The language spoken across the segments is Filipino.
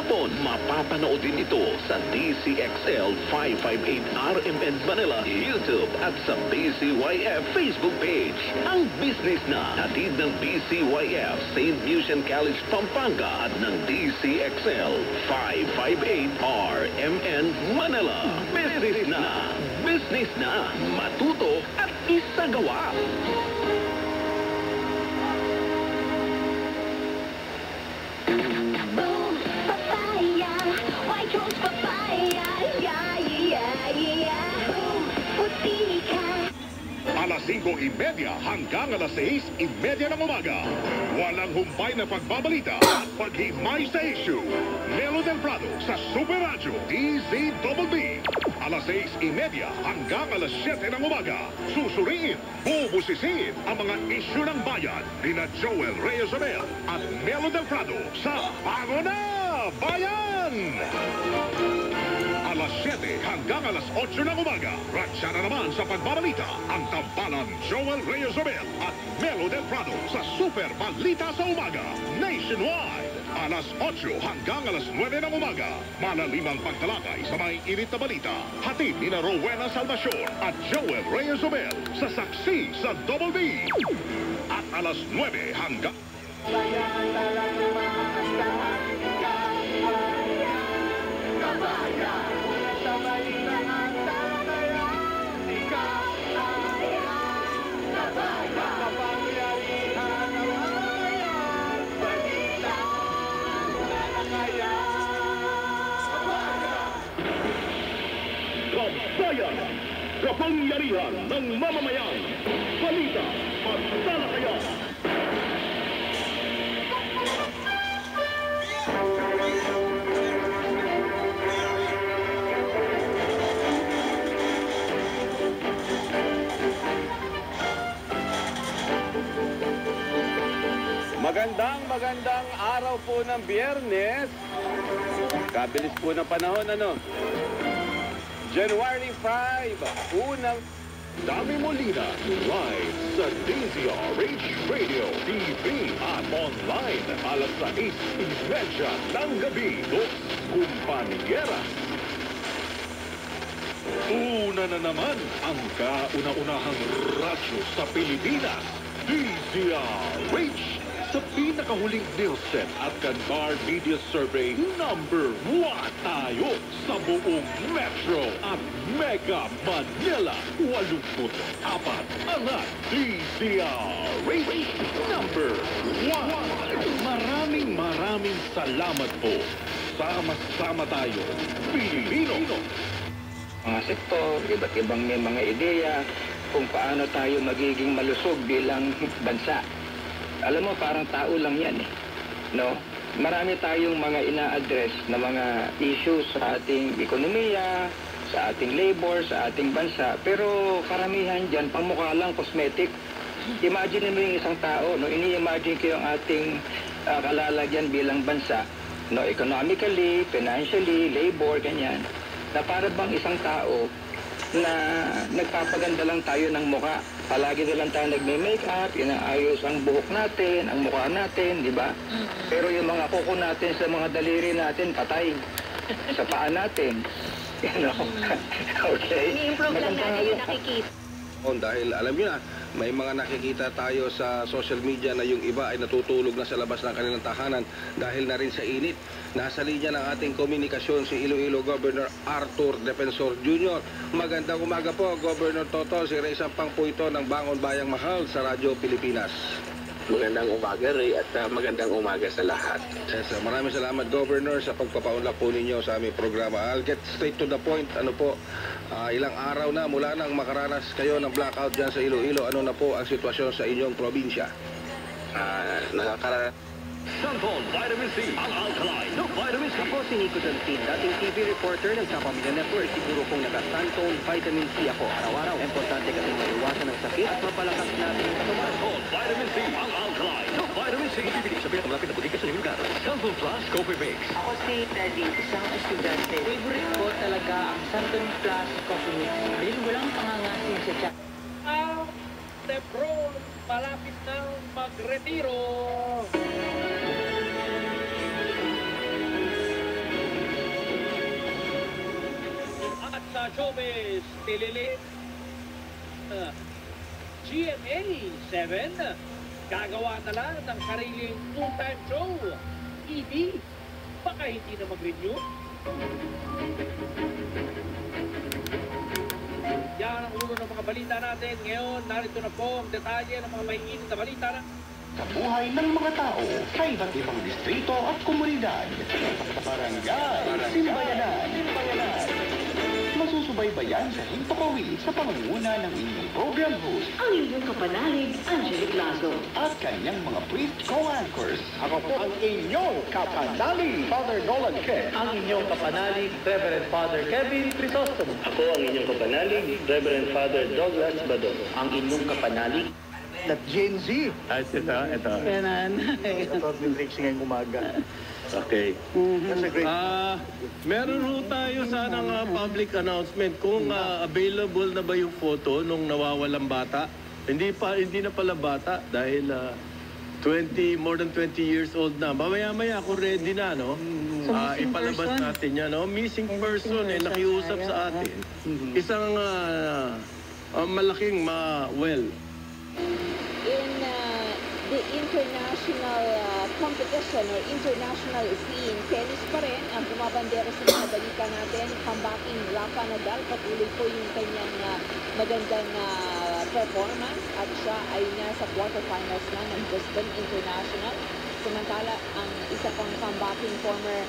hapon. Mapapanood din ito sa DCXL 558 RMN Manila YouTube at sa BCYF Facebook page. Ang business na hatid ng BCYF St. Lucian College Pampanga at ng DCXL 558 RMN Manila. Business na! Business na! Matuto at isagawa! Alas 5:30 hanggang alas 6:30 ng umaga. Walang humpay na pagbabalita at paghimay sa issue. Melo del Prado sa Super Radio DZBB. Alas 6:30 hanggang alas 7 ng umaga. Susuriin, bubusisiin ang mga issue ng bayan ni na Joel Reyes-Abel at Melo del Prado sa Pago na Bayan! Alas 7 hanggang alas 8 ng umaga. Ratsa na naman sa pagbabalita ang tampalan Joel Reyes-Abel at Melo del Prado sa Super Balita sa Umaga Nationwide. Alas 8 hanggang alas 9 ng umaga. Malalimang pagtalakay sa may init na balita. Hatid ni na Rowena Salvacion at Joel Reyes-Abel sa Saksi sa Double B. At alas 9 hanggang... Kabayan, kapangyarihan ng mamamayan, balita at talakayan. Magandang araw po ng Biyernes. Kabilis po ng panahon, ano? January 5, unang... Dami Molina, live sa DZRH Radio TV at online alas 6:30 ng gabi. Dos Kumpanyera. Una na naman ang kauna-unahang radyo sa Pilipinas, DZRH. Sa pinakahuling Nielsen at Kantar Media Survey, #1 tayo sa buong Metro at Mega Manila. 84 angat DZRH #1. Maraming salamat po. Sama-sama tayo, Pilipino. Mga sektor, iba't ibang may mga ideya kung paano tayo magiging malusog bilang bansa. Alam mo, parang tao lang yan eh. No? Marami tayong mga ina-address na mga issues sa ating ekonomiya, sa ating labor, sa ating bansa. Pero karamihan dyan, pamukha lang, cosmetic. Imagine mo yung isang tao, no? Ini-imagine ko yung ating kalalagyan bilang bansa. No? Economically, financially, labor, ganyan. Na para bang isang tao na nagpapaganda lang tayo ng mukha. Palagi na lang tayo nagme-makeup, inaayos ang buhok natin, ang mukha natin, di ba? Pero yung mga kuko natin sa mga daliri natin, patay. Sa paa natin. You know? Okay? Ini-improve lang natin yung nakikita. Dahil alam niyo na, may mga nakikita tayo sa social media na yung iba ay natutulog na sa labas ng kanilang tahanan dahil na rin sa init. Nasa linya ng ating komunikasyon si Iloilo Governor Arthur Defensor Jr. Magandang umaga po, Governor Toto. Si Ray Sampang po ito ng Bangon Bayang Mahal sa Radyo Pilipinas. Magandang umaga, Ray, at magandang umaga sa lahat. Yes, maraming salamat, Governor, sa pagpapaunlak po ninyo sa aming programa. I'll get straight to the point. Ano po, ilang araw na mula nang makaranas kayo ng blackout dyan sa Iloilo, ano na po ang sitwasyon sa inyong probinsya? Santon Vitamin C, ang alkaline ng Vitamin C. Ako si Nico Dontin, dating TV reporter ng Kapamilya Network. Siguro kong naka-Santon Vitamin C ako araw-araw. Importante kasi maiwasan ng sakit at mapalakas natin sa katawan. Santon Vitamin C, ang alkaline ng Vitamin C. Ibigay sa pinakamalapit na butika sa inyong lugar. Santon Plus Coffee Mix. Ako si Teddy, isang estudyante. Favorite ko talaga ang Santon Plus Coffee Mix. Dahil walang pangangasin sa tiyak. Ang Tefron malapit nang magretiro. Gomez Tililit. GMA 7, gagawa na lang ng sariling full-time show. ED, baka hindi na mag-renew. Yan ang ulo ng mga balita natin. Ngayon, narito na po ang detalye ng mga maiinit na balita na sa buhay ng mga tao sa iba't ibang distrito at komunidad. Barangay, Simbayanan. Masusubaybayan sa Hintokawil sa pangunguna ng inyong program host, Ang inyong kapanalig, Angelic Lazo. at kanyang mga priest co-anchors. Ako po ang inyong kapanalig, Father Nolan K. Ang inyong kapanalig, Reverend Father Kevin Crisostomo. Ako ang inyong kapanalig, Reverend Father Douglas Badon. Ang inyong kapanalig, at Gen Z. Ito. Kanan. Ito, Drake ngayong umaga. Okay. That's a great... Meron ho tayo sanang public announcement kung available na ba yung photo nung nawawalang bata. Hindi na pala bata dahil more than 20 years old na. Mamaya-maya kung ready na, no? Ipalabas natin yan, no? Missing person, nakiusap sa atin. Isang malaking In the international competition or international scene, tennis pa rin ang bumabandera sa mga balita natin. Comebacking Rafa Nadal, patuloy po yung kanyang magandang performance at siya ay nasa quarterfinals na ng Brisbane International. Samantala, ang isa pang comebacking former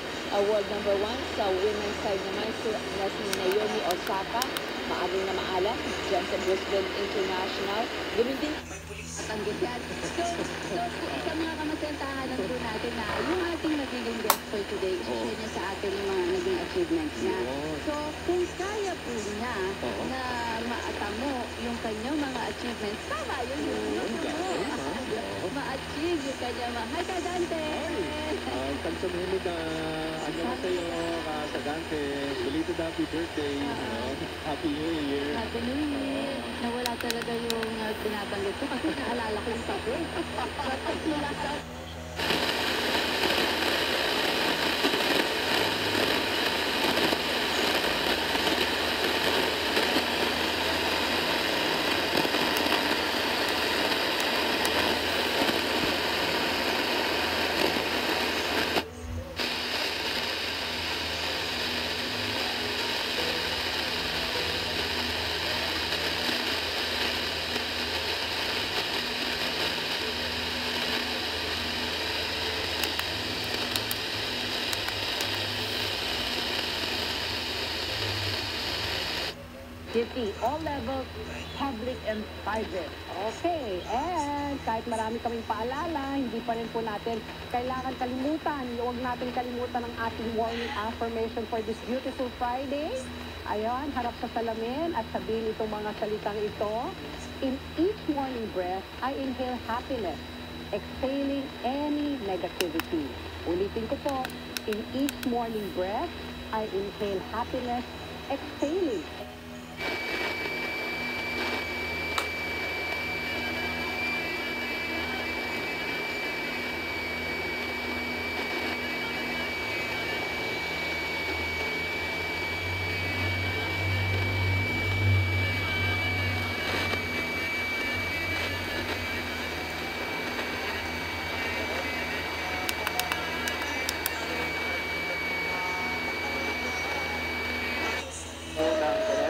world number 1 sa women's side naman na si Naomi Osaka, maagang na maalam dyan sa Brisbane International. Ganun din Tanggit yan. So, sa mga kamasentahanan po natin na yung ating nagiging guest for today, i-share niya sa atin yung mga naging achievements niya. So, kung kaya po niya na maatamo yung kanyang mga achievements, tama yun ma-achieve yung kanyang mga... Hi, Kadante! Pagsamunod na ano na sa'yo, Kadante. Belated happy birthday. Happy New Year. Happy New Year. Nawala talaga yung tinatanggit ko kasi naalala ko yung tabi. City, all levels, public and private. Okay, and kahit marami kaming paalala, hindi pa rin po natin kailangan kalimutan. Huwag natin kalimutan ang ating morning affirmation for this beautiful Friday. Ayan, harap sa salamin at sabihin itong mga salitang ito. In each morning breath, I inhale happiness, exhaling any negativity. Ulitin ko po, in each morning breath, I inhale happiness, exhaling Ng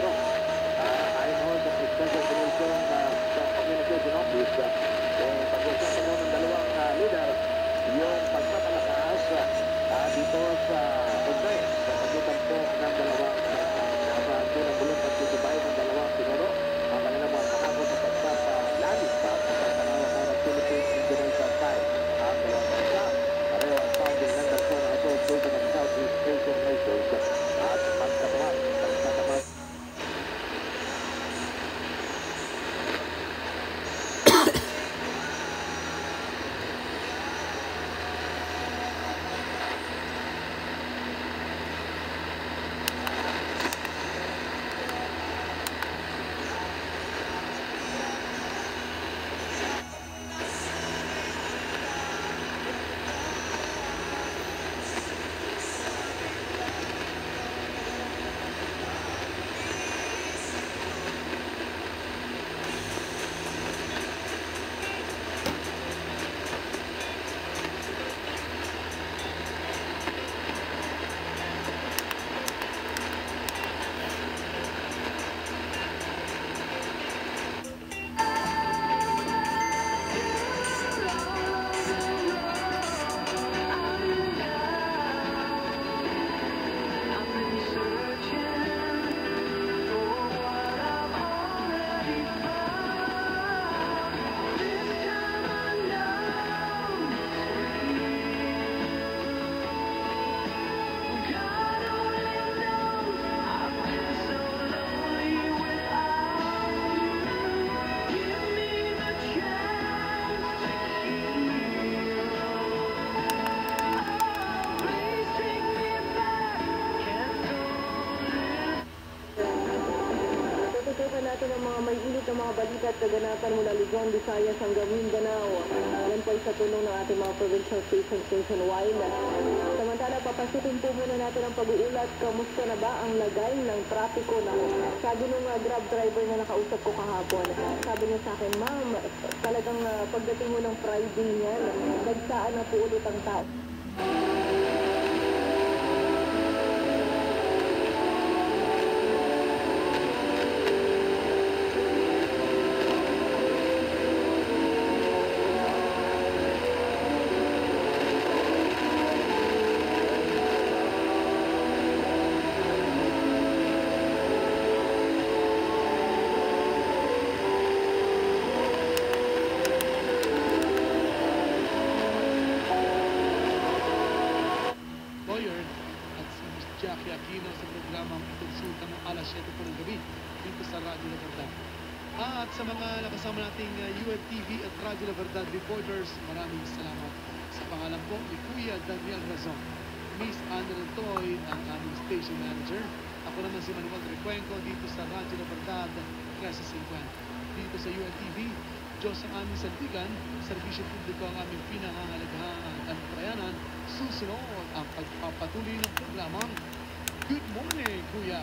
natin ang mga may init na mga balita at kaganapan mula Luzon, Visayas hanggang Mindanao. Yan po ay sa tulong ng ating mga provincial stations nationwide. Samantala, papasukin po muna natin ang pag-uulat. Kamusta na ba ang lagay ng trapiko na sabi ng Grab driver na nakausap ko kahapon. Sabi niya sa akin, ma'am, talagang pagdating mo ng Friday niyan, nagsaan na po ulit ang tao. Jackie Aquino sa programang Ikonsulta mo alas 7 po ng gabi dito sa Radyo La Verdad. At sa mga nakasama nating UNTV at Radyo La Verdad reporters, maraming salamat. Sa pangalan po ni Kuya Daniel Razon, Miss Anna Rentoy, ang aming station manager. Ako naman si Manuel Recuenco dito sa Radyo La Verdad 1350. Dito sa UNTV, Diyos ang aming sandigan, serbisyo publiko ang aming pinangangalagahan at prayanan. Susunod ang pagpapatuloy ng programang Good Morning, Kuya!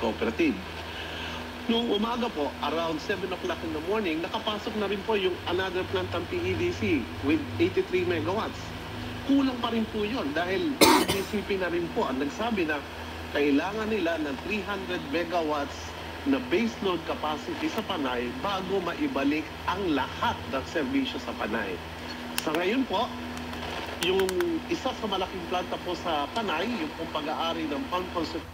Cooperative. Noong umaga po, around 7 o'clock in the morning, nakapasok na rin po yung another plant ng PEDC with 83 megawatts. Kulang pa rin po yun dahil DCP na rin po ang nagsabi na kailangan nila ng 300 megawatts na base load capacity sa Panay bago maibalik ang lahat ng serbisyo sa Panay. Sa ngayon po, yung isa sa malaking planta po sa Panay, yung pag-aari ng pump concept